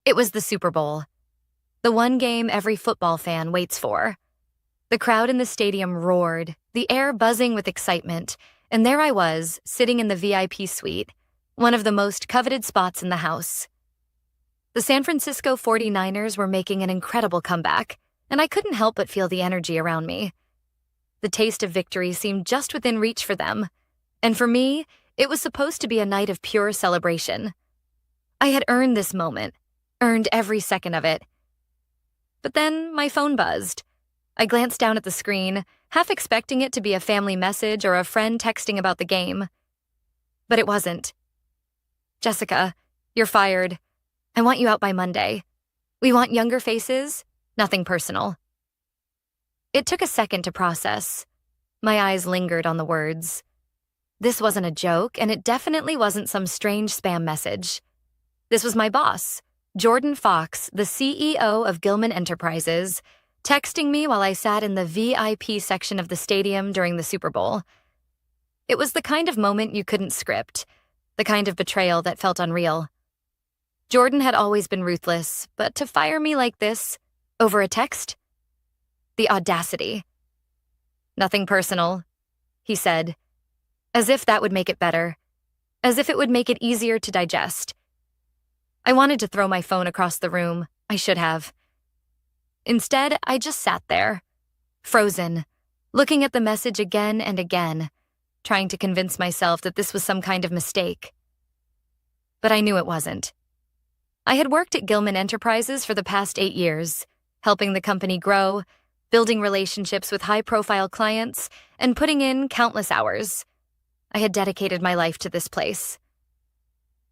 It was the Super Bowl, the one game every football fan waits for. The crowd in the stadium roared, the air buzzing with excitement, and there I was, sitting in the VIP suite, one of the most coveted spots in the house. The San Francisco 49ers were making an incredible comeback, and I couldn't help but feel the energy around me. The taste of victory seemed just within reach for them, and for me, it was supposed to be a night of pure celebration. I had earned this moment, earned every second of it. But then my phone buzzed. I glanced down at the screen, half expecting it to be a family message or a friend texting about the game. But it wasn't. "Jessica, you're fired. I want you out by Monday. We want younger faces, nothing personal." It took a second to process. My eyes lingered on the words. This wasn't a joke, and it definitely wasn't some strange spam message. This was my boss, Jordan Fox, the CEO of Gilman Enterprises, texting me while I sat in the VIP section of the stadium during the Super Bowl. It was the kind of moment you couldn't script, the kind of betrayal that felt unreal. Jordan had always been ruthless, but to fire me like this, over a text? The audacity. "Nothing personal," he said, as if that would make it better, as if it would make it easier to digest. I wanted to throw my phone across the room. I should have. Instead, I just sat there, frozen, looking at the message again and again, trying to convince myself that this was some kind of mistake. But I knew it wasn't. I had worked at Gilman Enterprises for the past 8 years, helping the company grow, building relationships with high-profile clients, and putting in countless hours. I had dedicated my life to this place.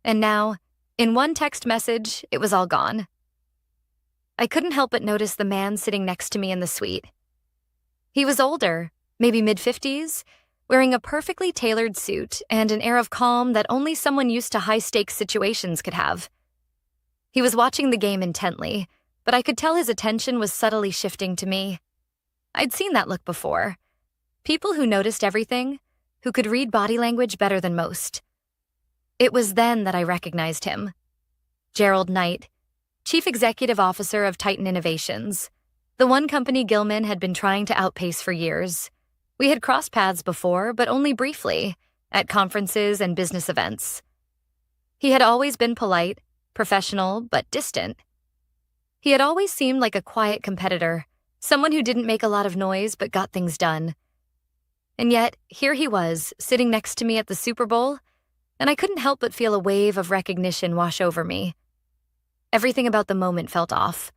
And now, in one text message, it was all gone. I couldn't help but notice the man sitting next to me in the suite. He was older, maybe mid-50s, wearing a perfectly tailored suit and an air of calm that only someone used to high-stakes situations could have. He was watching the game intently, but I could tell his attention was subtly shifting to me. I'd seen that look before. People who noticed everything, who could read body language better than most. It was then that I recognized him. Gerald Knight, Chief Executive Officer of Titan Innovations, the one company Gilman had been trying to outpace for years. We had crossed paths before, but only briefly, at conferences and business events. He had always been polite, professional, but distant. He had always seemed like a quiet competitor, someone who didn't make a lot of noise but got things done. And yet, here he was, sitting next to me at the Super Bowl, and I couldn't help but feel a wave of recognition wash over me. Everything about the moment felt off.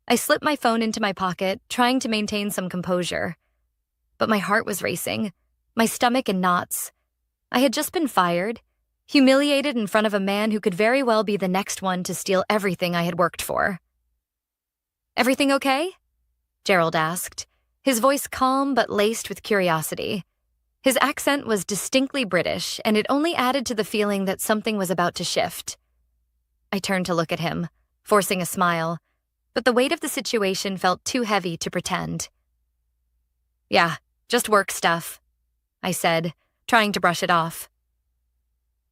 I slipped my phone into my pocket, trying to maintain some composure. But my heart was racing, my stomach in knots. I had just been fired, humiliated in front of a man who could very well be the next one to steal everything I had worked for. "Everything okay?" Gerald asked, his voice calm but laced with curiosity. His accent was distinctly British, and it only added to the feeling that something was about to shift. I turned to look at him, forcing a smile, but the weight of the situation felt too heavy to pretend. "Yeah, just work stuff," I said, trying to brush it off.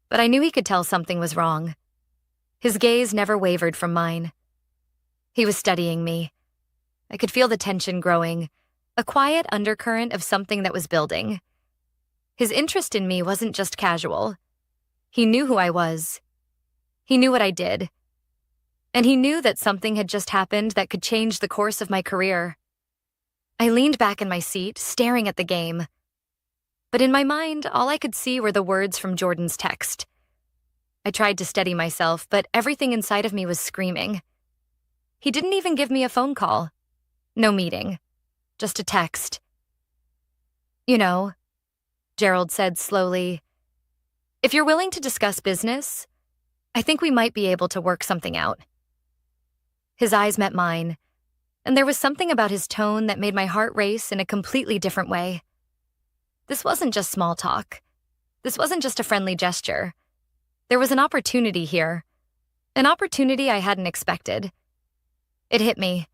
But I knew he could tell something was wrong. His gaze never wavered from mine. He was studying me. I could feel the tension growing, a quiet undercurrent of something that was building. His interest in me wasn't just casual. He knew who I was. He knew what I did. And he knew that something had just happened that could change the course of my career. I leaned back in my seat, staring at the game. But in my mind, all I could see were the words from Jordan's text. I tried to steady myself, but everything inside of me was screaming. He didn't even give me a phone call. No meeting. Just a text. "You know," Gerald said slowly, "if you're willing to discuss business, I think we might be able to work something out." His eyes met mine, and there was something about his tone that made my heart race in a completely different way. This wasn't just small talk. This wasn't just a friendly gesture. There was an opportunity here, an opportunity I hadn't expected. It hit me.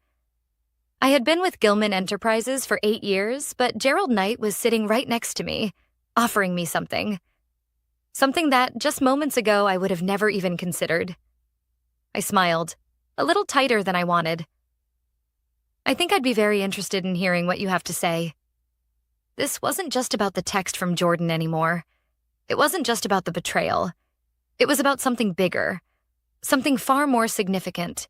I had been with Gilman Enterprises for 8 years, but Gerald Knight was sitting right next to me, offering me something. Something that, just moments ago, I would have never even considered. I smiled, a little tighter than I wanted. I think I'd be very interested in hearing what you have to say. This wasn't just about the text from Jordan anymore. It wasn't just about the betrayal. It was about something bigger, something far more significant.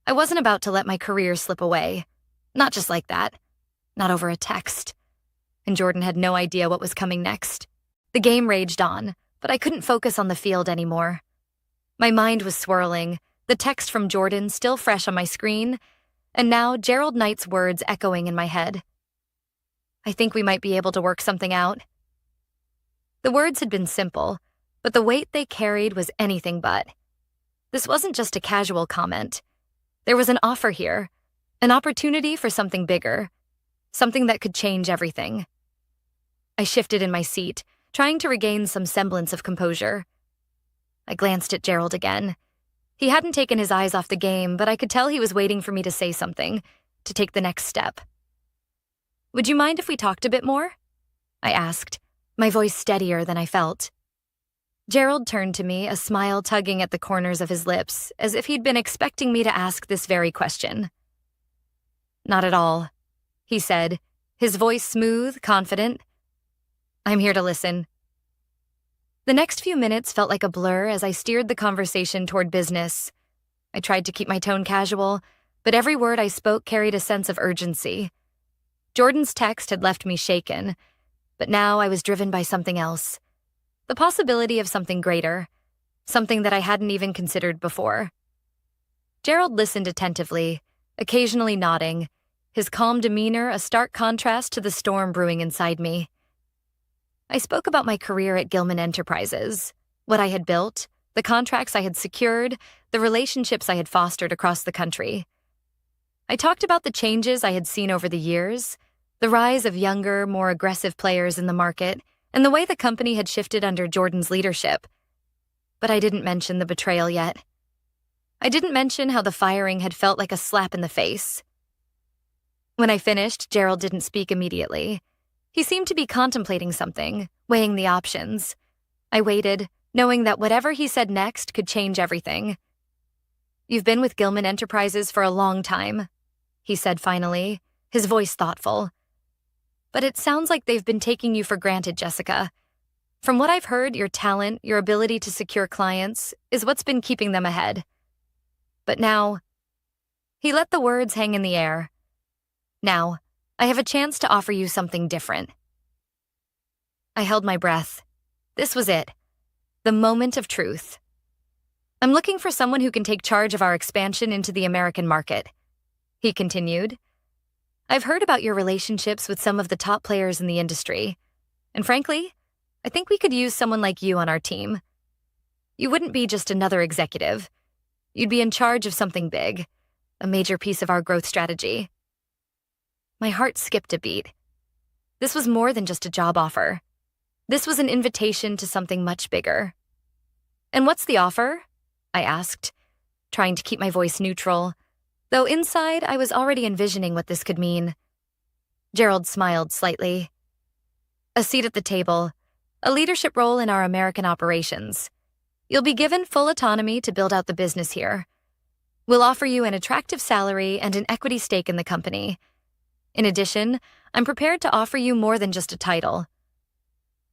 I wasn't about to let my career slip away. Not just like that. Not over a text. And Jordan had no idea what was coming next. The game raged on, but I couldn't focus on the field anymore. My mind was swirling, the text from Jordan still fresh on my screen, and now Gerald Knight's words echoing in my head. I think we might be able to work something out. The words had been simple, but the weight they carried was anything but. This wasn't just a casual comment. There was an offer here, an opportunity for something bigger, something that could change everything. I shifted in my seat, trying to regain some semblance of composure. I glanced at Gerald again. He hadn't taken his eyes off the game, but I could tell he was waiting for me to say something, to take the next step. Would you mind if we talked a bit more? I asked, my voice steadier than I felt. Gerald turned to me, a smile tugging at the corners of his lips, as if he'd been expecting me to ask this very question. Not at all, he said, his voice smooth, confident. I'm here to listen. The next few minutes felt like a blur as I steered the conversation toward business. I tried to keep my tone casual, but every word I spoke carried a sense of urgency. Jordan's text had left me shaken, but now I was driven by something else. The possibility of something greater, something that I hadn't even considered before. Gerald listened attentively, occasionally nodding, his calm demeanor a stark contrast to the storm brewing inside me. I spoke about my career at Gilman Enterprises, what I had built, the contracts I had secured, the relationships I had fostered across the country. I talked about the changes I had seen over the years, the rise of younger, more aggressive players in the market, and the way the company had shifted under Jordan's leadership. But I didn't mention the betrayal yet. I didn't mention how the firing had felt like a slap in the face. When I finished, Gerald didn't speak immediately. He seemed to be contemplating something, weighing the options. I waited, knowing that whatever he said next could change everything. You've been with Gilman Enterprises for a long time, he said finally, his voice thoughtful. But it sounds like they've been taking you for granted, Jessica. From what I've heard, your talent, your ability to secure clients, is what's been keeping them ahead. But now, he let the words hang in the air. Now, I have a chance to offer you something different. I held my breath. This was it. The moment of truth. I'm looking for someone who can take charge of our expansion into the American market, he continued. I've heard about your relationships with some of the top players in the industry, and frankly, I think we could use someone like you on our team. You wouldn't be just another executive. You'd be in charge of something big, a major piece of our growth strategy. My heart skipped a beat. This was more than just a job offer. This was an invitation to something much bigger. And what's the offer? I asked, trying to keep my voice neutral, though inside I was already envisioning what this could mean. Gerald smiled slightly. A seat at the table, a leadership role in our American operations. You'll be given full autonomy to build out the business here. We'll offer you an attractive salary and an equity stake in the company. In addition, I'm prepared to offer you more than just a title.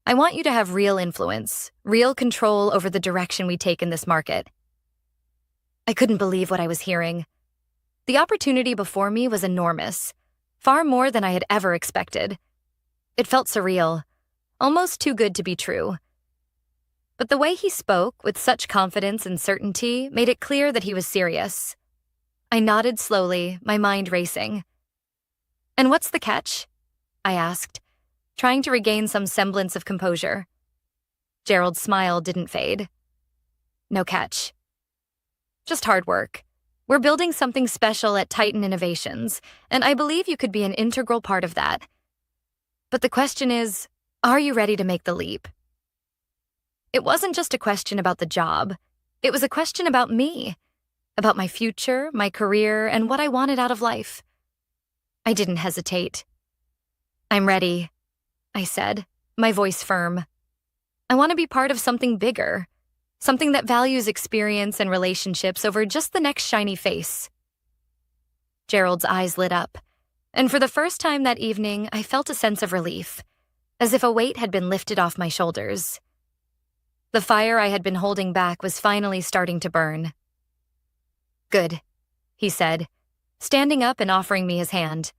I want you to have real influence, real control over the direction we take in this market. I couldn't believe what I was hearing. The opportunity before me was enormous, far more than I had ever expected. It felt surreal, almost too good to be true. But the way he spoke, with such confidence and certainty, made it clear that he was serious. I nodded slowly, my mind racing. And what's the catch? I asked, trying to regain some semblance of composure. Gerald's smile didn't fade. No catch. Just hard work. We're building something special at Titan Innovations, and I believe you could be an integral part of that. But the question is, are you ready to make the leap? It wasn't just a question about the job. It was a question about me, about my future, my career, and what I wanted out of life. I didn't hesitate. I'm ready, I said, my voice firm. I want to be part of something bigger, something that values experience and relationships over just the next shiny face. Gerald's eyes lit up, and for the first time that evening, I felt a sense of relief, as if a weight had been lifted off my shoulders. The fire I had been holding back was finally starting to burn. "Good," he said, standing up and offering me his hand.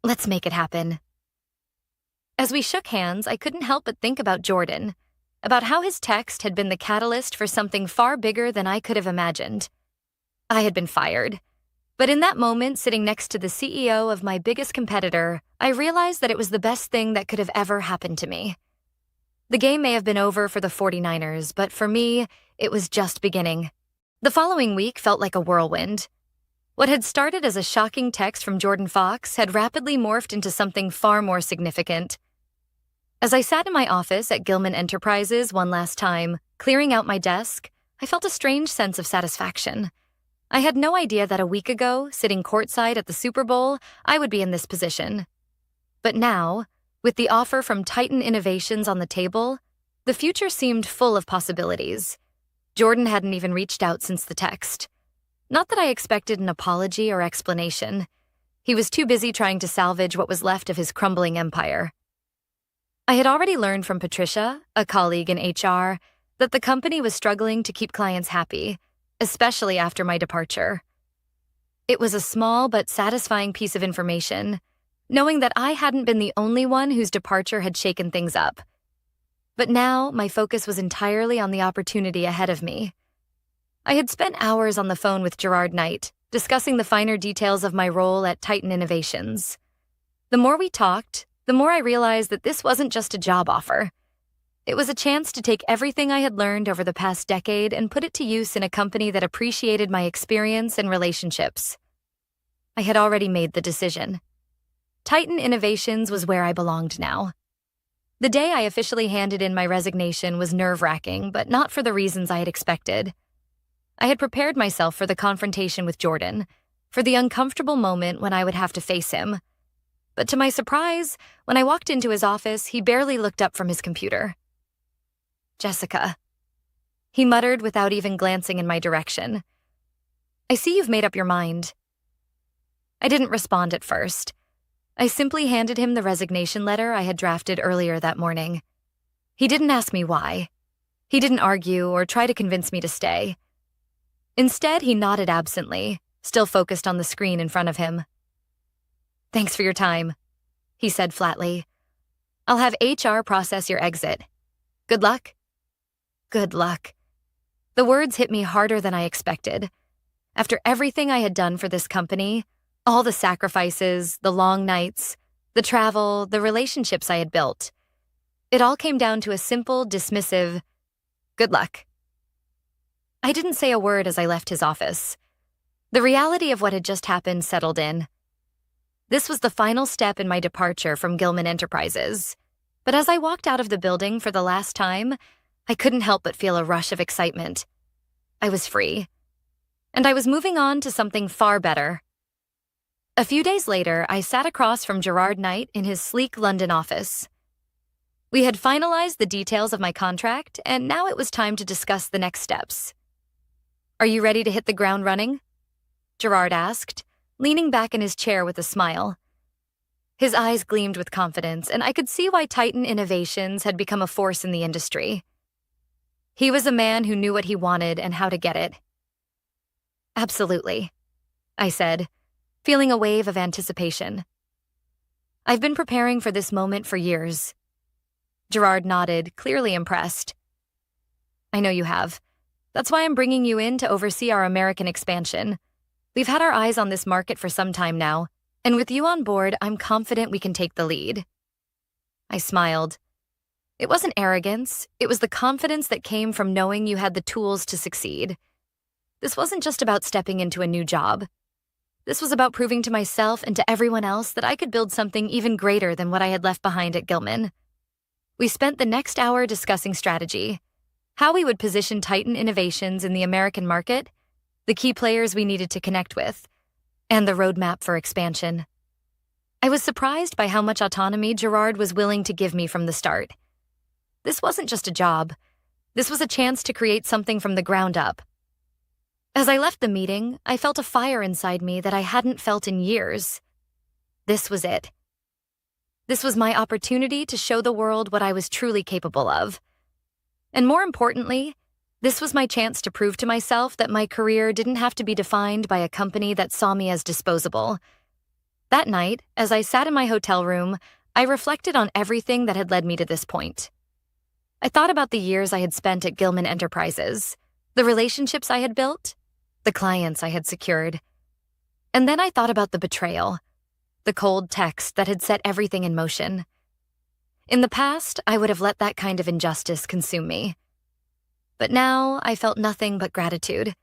"Let's make it happen." As we shook hands, I couldn't help but think about Jordan, about how his text had been the catalyst for something far bigger than I could have imagined. I had been fired, but in that moment, sitting next to the CEO of my biggest competitor, I realized that it was the best thing that could have ever happened to me. The game may have been over for the 49ers, but for me, it was just beginning. The following week felt like a whirlwind. What had started as a shocking text from Jordan Fox had rapidly morphed into something far more significant. As I sat in my office at Gilman Enterprises one last time, clearing out my desk, I felt a strange sense of satisfaction. I had no idea that a week ago, sitting courtside at the Super Bowl, I would be in this position. But now, with the offer from Titan Innovations on the table, the future seemed full of possibilities. Jordan hadn't even reached out since the text. Not that I expected an apology or explanation. He was too busy trying to salvage what was left of his crumbling empire. I had already learned from Patricia, a colleague in HR, that the company was struggling to keep clients happy, especially after my departure. It was a small but satisfying piece of information, knowing that I hadn't been the only one whose departure had shaken things up. But now, my focus was entirely on the opportunity ahead of me. I had spent hours on the phone with Gerard Knight, discussing the finer details of my role at Titan Innovations. The more we talked, the more I realized that this wasn't just a job offer. It was a chance to take everything I had learned over the past decade and put it to use in a company that appreciated my experience and relationships. I had already made the decision. Titan Innovations was where I belonged now. The day I officially handed in my resignation was nerve-wracking, but not for the reasons I had expected. I had prepared myself for the confrontation with Jordan, for the uncomfortable moment when I would have to face him. But to my surprise, when I walked into his office, he barely looked up from his computer. "Jessica," he muttered without even glancing in my direction. "I see you've made up your mind." I didn't respond at first. I simply handed him the resignation letter I had drafted earlier that morning. He didn't ask me why. He didn't argue or try to convince me to stay. Instead, he nodded absently, still focused on the screen in front of him. "Thanks for your time," he said flatly. "I'll have HR process your exit. Good luck." Good luck. The words hit me harder than I expected. After everything I had done for this company, all the sacrifices, the long nights, the travel, the relationships I had built, it all came down to a simple, dismissive, "Good luck." I didn't say a word as I left his office. The reality of what had just happened settled in. This was the final step in my departure from Gilman Enterprises. But as I walked out of the building for the last time, I couldn't help but feel a rush of excitement. I was free. And I was moving on to something far better. A few days later, I sat across from Gerard Knight in his sleek London office. We had finalized the details of my contract, and now it was time to discuss the next steps. "Are you ready to hit the ground running?" Gerard asked, leaning back in his chair with a smile. His eyes gleamed with confidence, and I could see why Titan Innovations had become a force in the industry. He was a man who knew what he wanted and how to get it. "Absolutely," I said, feeling a wave of anticipation. "I've been preparing for this moment for years." Gerard nodded, clearly impressed. "I know you have. That's why I'm bringing you in to oversee our American expansion. We've had our eyes on this market for some time now, and with you on board, I'm confident we can take the lead." I smiled. It wasn't arrogance, it was the confidence that came from knowing you had the tools to succeed. This wasn't just about stepping into a new job. This was about proving to myself and to everyone else that I could build something even greater than what I had left behind at Gilman. We spent the next hour discussing strategy, how we would position Titan Innovations in the American market, the key players we needed to connect with, and the roadmap for expansion. I was surprised by how much autonomy Gerard was willing to give me from the start. This wasn't just a job. This was a chance to create something from the ground up. As I left the meeting, I felt a fire inside me that I hadn't felt in years. This was it. This was my opportunity to show the world what I was truly capable of. And more importantly, this was my chance to prove to myself that my career didn't have to be defined by a company that saw me as disposable. That night, as I sat in my hotel room, I reflected on everything that had led me to this point. I thought about the years I had spent at Gilman Enterprises, the relationships I had built, the clients I had secured. And then I thought about the betrayal, the cold text that had set everything in motion. In the past, I would have let that kind of injustice consume me. But now, I felt nothing but gratitude.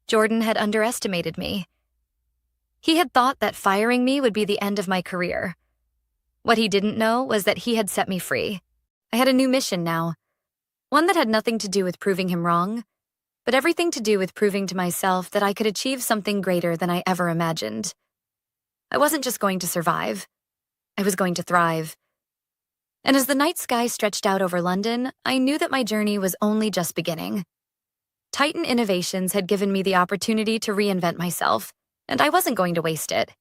Jordan had underestimated me. He had thought that firing me would be the end of my career. What he didn't know was that he had set me free. I had a new mission now, one that had nothing to do with proving him wrong, but everything to do with proving to myself that I could achieve something greater than I ever imagined. I wasn't just going to survive. I was going to thrive. And as the night sky stretched out over London, I knew that my journey was only just beginning. Titan Innovations had given me the opportunity to reinvent myself, and I wasn't going to waste it.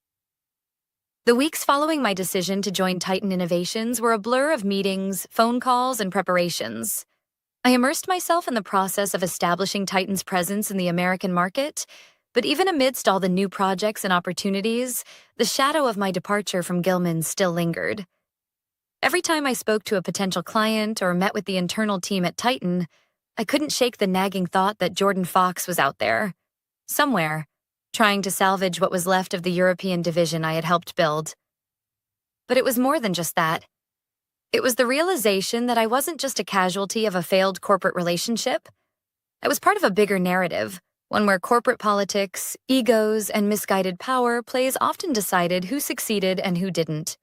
The weeks following my decision to join Titan Innovations were a blur of meetings, phone calls, and preparations. I immersed myself in the process of establishing Titan's presence in the American market, but even amidst all the new projects and opportunities, the shadow of my departure from Gilman still lingered. Every time I spoke to a potential client or met with the internal team at Titan, I couldn't shake the nagging thought that Jordan Fox was out there, somewhere, trying to salvage what was left of the European division I had helped build. But it was more than just that. It was the realization that I wasn't just a casualty of a failed corporate relationship. I was part of a bigger narrative, one where corporate politics, egos, and misguided power plays often decided who succeeded and who didn't.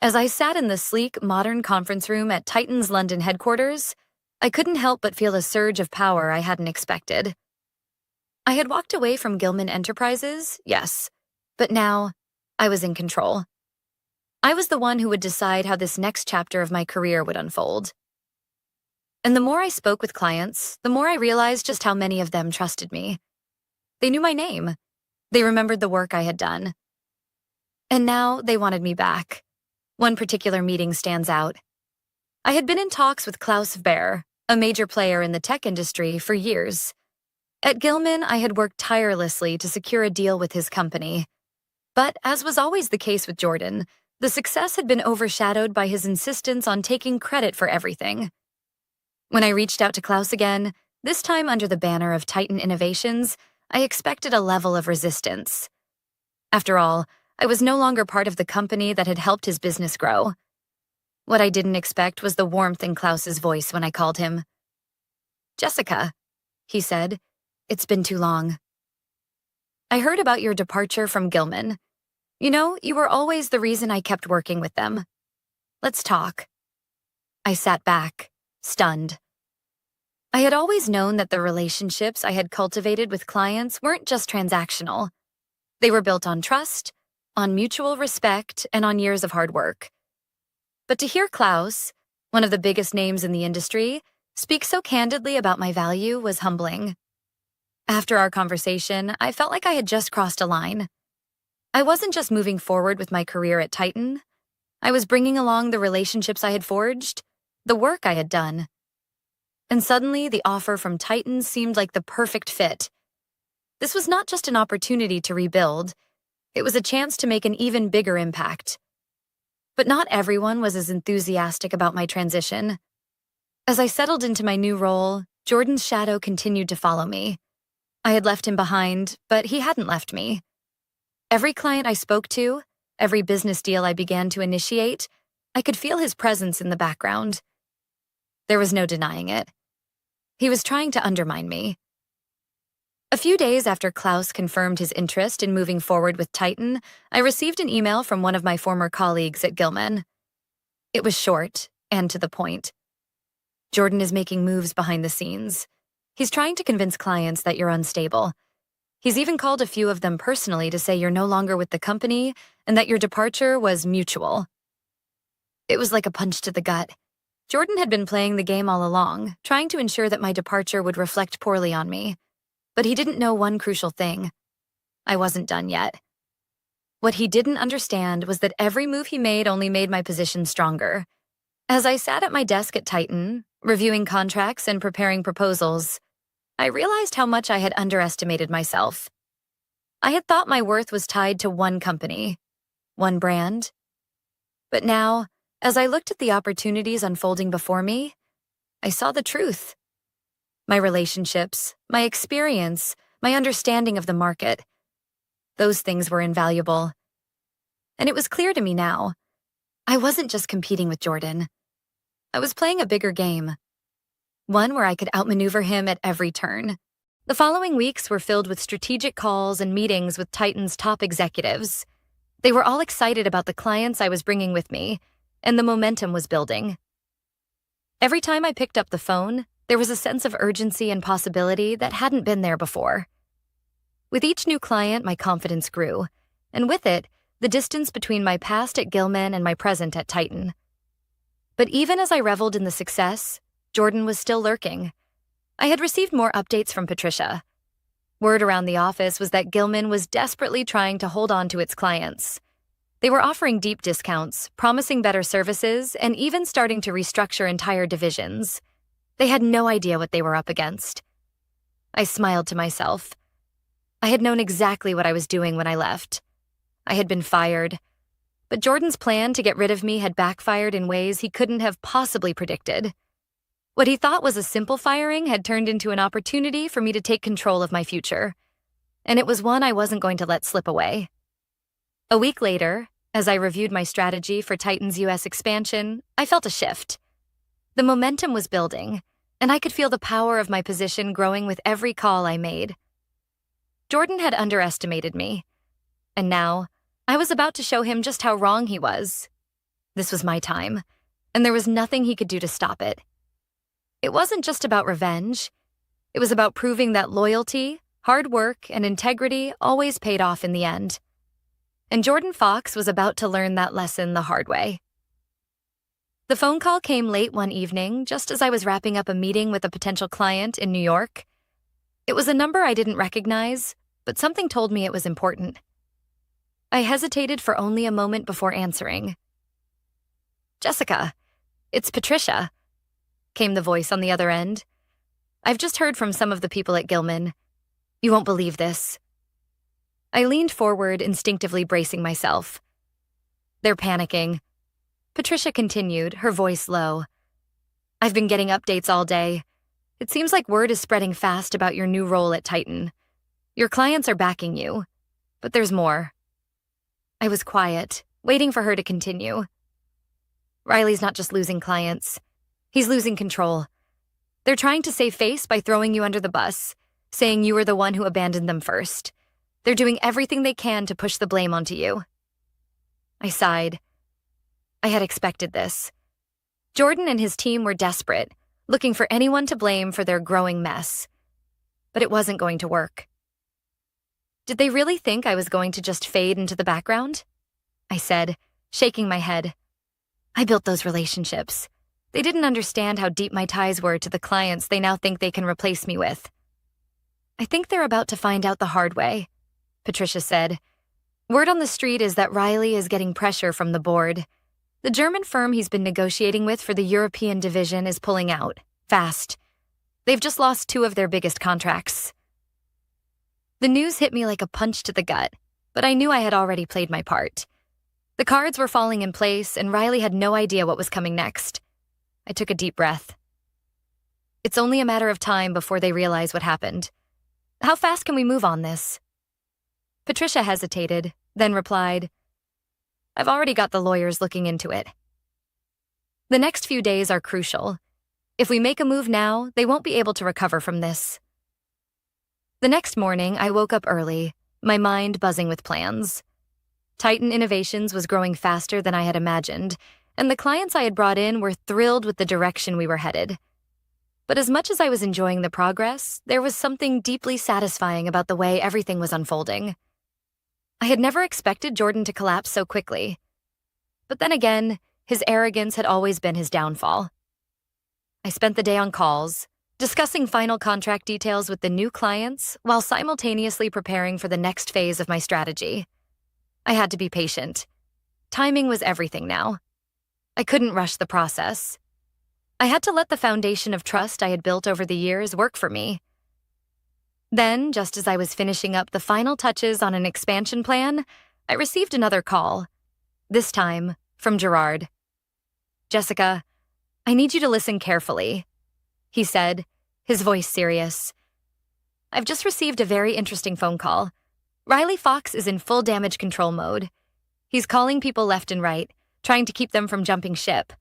As I sat in the sleek, modern conference room at Titan's London headquarters, I couldn't help but feel a surge of power I hadn't expected. I had walked away from Gilman Enterprises, yes, but now I was in control. I was the one who would decide how this next chapter of my career would unfold. And the more I spoke with clients, the more I realized just how many of them trusted me. They knew my name. They remembered the work I had done. And now they wanted me back. One particular meeting stands out. I had been in talks with Klaus Baer, a major player in the tech industry, for years. At Gilman, I had worked tirelessly to secure a deal with his company. But as was always the case with Jordan, the success had been overshadowed by his insistence on taking credit for everything. When I reached out to Klaus again, this time under the banner of Titan Innovations, I expected a level of resistance. After all, I was no longer part of the company that had helped his business grow. What I didn't expect was the warmth in Klaus's voice when I called him. "Jessica," he said, "it's been too long. I heard about your departure from Gilman. You know, you were always the reason I kept working with them. Let's talk." I sat back, stunned. I had always known that the relationships I had cultivated with clients weren't just transactional. They were built on trust, on mutual respect, and on years of hard work. But to hear Klaus, one of the biggest names in the industry, speak so candidly about my value was humbling. After our conversation, I felt like I had just crossed a line. I wasn't just moving forward with my career at Titan. I was bringing along the relationships I had forged, the work I had done. And suddenly, the offer from Titan seemed like the perfect fit. This was not just an opportunity to rebuild. It was a chance to make an even bigger impact. But not everyone was as enthusiastic about my transition. As I settled into my new role, Jordan's shadow continued to follow me. I had left him behind, but he hadn't left me. Every client I spoke to, every business deal I began to initiate, I could feel his presence in the background. There was no denying it. He was trying to undermine me. A few days after Klaus confirmed his interest in moving forward with Titan, I received an email from one of my former colleagues at Gilman. It was short and to the point. "Jordan is making moves behind the scenes. He's trying to convince clients that you're unstable. He's even called a few of them personally to say you're no longer with the company and that your departure was mutual." It was like a punch to the gut. Jordan had been playing the game all along, trying to ensure that my departure would reflect poorly on me. But he didn't know one crucial thing. I wasn't done yet. What he didn't understand was that every move he made only made my position stronger. As I sat at my desk at Titan, reviewing contracts and preparing proposals, I realized how much I had underestimated myself. I had thought my worth was tied to one company, one brand. But now, as I looked at the opportunities unfolding before me, I saw the truth. My relationships, my experience, my understanding of the market. Those things were invaluable. And it was clear to me now. I wasn't just competing with Jordan. I was playing a bigger game. One where I could outmaneuver him at every turn. The following weeks were filled with strategic calls and meetings with Titan's top executives. They were all excited about the clients I was bringing with me, and the momentum was building. Every time I picked up the phone, there was a sense of urgency and possibility that hadn't been there before. With each new client, my confidence grew, and with it, the distance between my past at Gilman and my present at Titan. But even as I reveled in the success, Jordan was still lurking. I had received more updates from Patricia. Word around the office was that Gilman was desperately trying to hold on to its clients. They were offering deep discounts, promising better services, and even starting to restructure entire divisions. They had no idea what they were up against. I smiled to myself. I had known exactly what I was doing when I left. I had been fired. But Jordan's plan to get rid of me had backfired in ways he couldn't have possibly predicted. What he thought was a simple firing had turned into an opportunity for me to take control of my future. And it was one I wasn't going to let slip away. A week later, as I reviewed my strategy for Titan's US expansion, I felt a shift. The momentum was building, and I could feel the power of my position growing with every call I made. Jordan had underestimated me, and now I was about to show him just how wrong he was. This was my time, and there was nothing he could do to stop it. It wasn't just about revenge. It was about proving that loyalty, hard work, and integrity always paid off in the end. And Jordan Fox was about to learn that lesson the hard way. The phone call came late one evening, just as I was wrapping up a meeting with a potential client in New York. It was a number I didn't recognize, but something told me it was important. I hesitated for only a moment before answering. "Jessica, it's Patricia," came the voice on the other end. "I've just heard from some of the people at Gilman. You won't believe this." I leaned forward, instinctively bracing myself. "They're panicking." Patricia continued, her voice low. "I've been getting updates all day. It seems like word is spreading fast about your new role at Titan. Your clients are backing you, but there's more." I was quiet, waiting for her to continue. "Riley's not just losing clients. He's losing control. They're trying to save face by throwing you under the bus, saying you were the one who abandoned them first. They're doing everything they can to push the blame onto you." I sighed. I had expected this. Jordan and his team were desperate, looking for anyone to blame for their growing mess. But it wasn't going to work. "Did they really think I was going to just fade into the background?" I said, shaking my head. "I built those relationships. They didn't understand how deep my ties were to the clients they now think they can replace me with." "I think they're about to find out the hard way," Patricia said. "Word on the street is that Riley is getting pressure from the board. The German firm he's been negotiating with for the European division is pulling out, fast. They've just lost 2 of their biggest contracts." The news hit me like a punch to the gut, but I knew I had already played my part. The cards were falling in place, and Riley had no idea what was coming next. I took a deep breath. It's only a matter of time before they realize what happened. How fast can we move on this? Patricia hesitated, then replied, "I've already got the lawyers looking into it." The next few days are crucial. If we make a move now, they won't be able to recover from this. The next morning, I woke up early, my mind buzzing with plans. Titan Innovations was growing faster than I had imagined, and the clients I had brought in were thrilled with the direction we were headed. But as much as I was enjoying the progress, there was something deeply satisfying about the way everything was unfolding. I had never expected Jordan to collapse so quickly. But then again, his arrogance had always been his downfall. I spent the day on calls, discussing final contract details with the new clients while simultaneously preparing for the next phase of my strategy. I had to be patient. Timing was everything now. I couldn't rush the process. I had to let the foundation of trust I had built over the years work for me. Then, just as I was finishing up the final touches on an expansion plan, I received another call, this time from Gerard. "Jessica, I need you to listen carefully," he said, his voice serious. "I've just received a very interesting phone call. Riley Fox is in full damage control mode. He's calling people left and right, trying to keep them from jumping ship.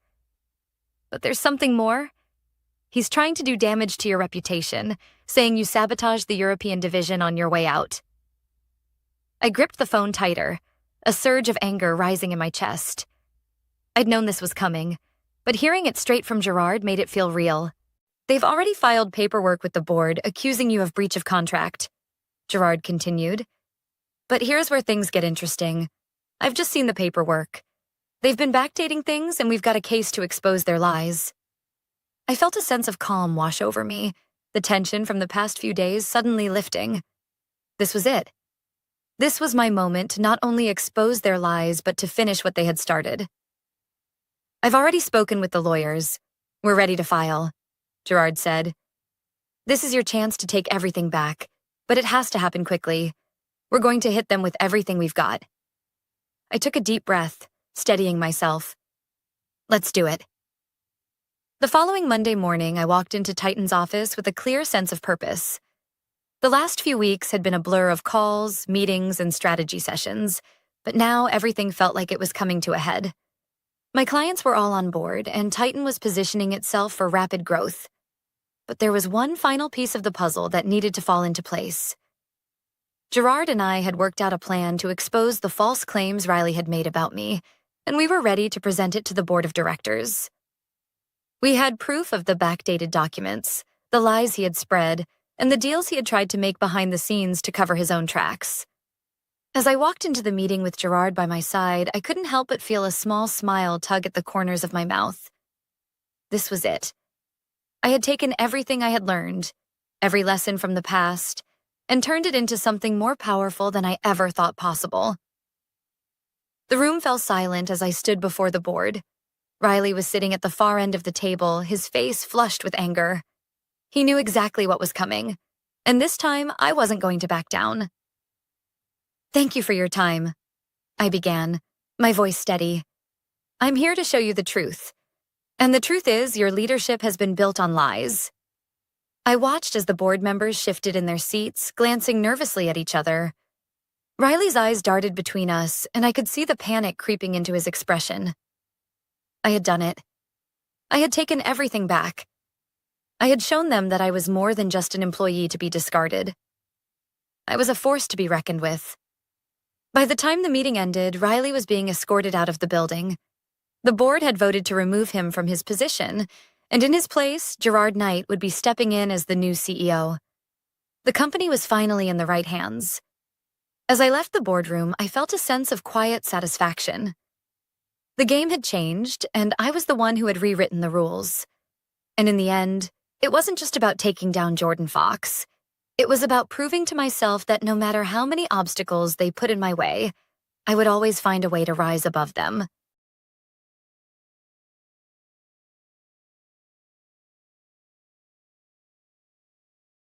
But there's something more. He's trying to do damage to your reputation, saying you sabotaged the European division on your way out." I gripped the phone tighter, a surge of anger rising in my chest. I'd known this was coming, but hearing it straight from Gerard made it feel real. "They've already filed paperwork with the board accusing you of breach of contract," Gerard continued. "But here's where things get interesting. I've just seen the paperwork. They've been backdating things, and we've got a case to expose their lies." I felt a sense of calm wash over me, the tension from the past few days suddenly lifting. This was it. This was my moment to not only expose their lies, but to finish what they had started. "I've already spoken with the lawyers. We're ready to file," Gerard said. "This is your chance to take everything back, but it has to happen quickly. We're going to hit them with everything we've got." I took a deep breath, steadying myself. "Let's do it." The following Monday morning, I walked into Titan's office with a clear sense of purpose. The last few weeks had been a blur of calls, meetings, and strategy sessions, but now everything felt like it was coming to a head. My clients were all on board, and Titan was positioning itself for rapid growth. But there was one final piece of the puzzle that needed to fall into place. Gerard and I had worked out a plan to expose the false claims Riley had made about me, and we were ready to present it to the board of directors. We had proof of the backdated documents, the lies he had spread, and the deals he had tried to make behind the scenes to cover his own tracks. As I walked into the meeting with Gerard by my side, I couldn't help but feel a small smile tug at the corners of my mouth. This was it. I had taken everything I had learned, every lesson from the past, and turned it into something more powerful than I ever thought possible. The room fell silent as I stood before the board. Riley was sitting at the far end of the table, his face flushed with anger. He knew exactly what was coming, and this time I wasn't going to back down. "Thank you for your time," I began, my voice steady. "I'm here to show you the truth. And the truth is, your leadership has been built on lies." I watched as the board members shifted in their seats, glancing nervously at each other. Riley's eyes darted between us, and I could see the panic creeping into his expression. I had done it. I had taken everything back. I had shown them that I was more than just an employee to be discarded. I was a force to be reckoned with. By the time the meeting ended, Riley was being escorted out of the building. The board had voted to remove him from his position, and in his place, Gerard Knight would be stepping in as the new CEO. The company was finally in the right hands. As I left the boardroom, I felt a sense of quiet satisfaction. The game had changed, and I was the one who had rewritten the rules. And in the end, it wasn't just about taking down Jordan Fox. It was about proving to myself that no matter how many obstacles they put in my way, I would always find a way to rise above them.